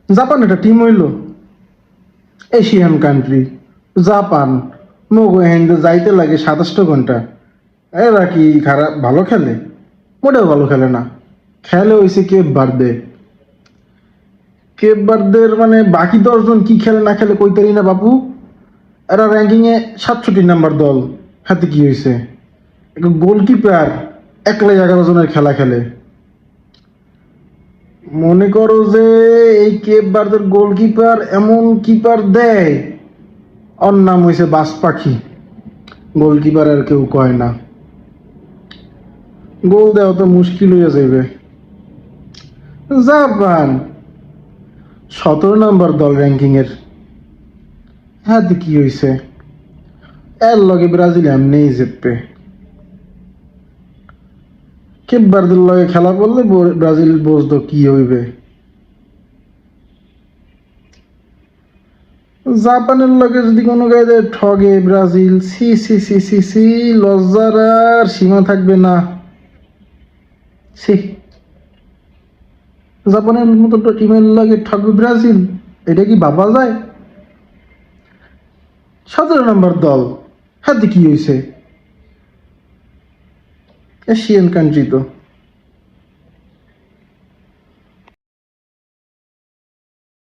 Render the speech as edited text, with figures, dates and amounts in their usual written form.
Japan একটা team হইল Asian country. Japan মগো হেন্দে যাইতে লাগে 27 ঘন্টা। এরা কি খারাপ ভালো খেলে? মোটেও ভালো খেলে না। খেলে হয়েছে কেপ বার্দে। কেপ বার্দের মানে বাকি 10 জন কি খেলে না খেলে কইতারি না বাপু। এরা র্যাঙ্কিংয়ে 67 নাম্বার দল। হাতে কি হয়েছে? গোলকিপার একলাই 11 জনের খেলা খেলে। মনে করো যে এই কেপ বার্দের গোলকিপার এমন কিপার দেয়, ওর নাম হয়েছে বাস পাখি। গোলকিপার আর কেউ কয় না। গোল দেওয়া তো মুশকিল হয়ে যাবে। জাপান 17 নাম্বার দল র্যাঙ্কিং এর। হ্যাঁ কি হয়েছে? এর লগে ব্রাজিল এমনিই জিতবে। কেপ বার্দের লগে খেলা করলে ব্রাজিল বুঝতো কি হইবে। জাপানের লগে যদি কোনো গায়ে ঠগে ব্রাজিল, সি সি সি সি সি, লজ্জার আর সীমা থাকবে না। সি, জাপানের মতো টিমের লাগে ঠকবে ব্রাজিল, এটা কি ভাবা যায়? 17 নাম্বার দল। হাতে কি হয়েছে? এশিয়ান কান্ট্রি তো।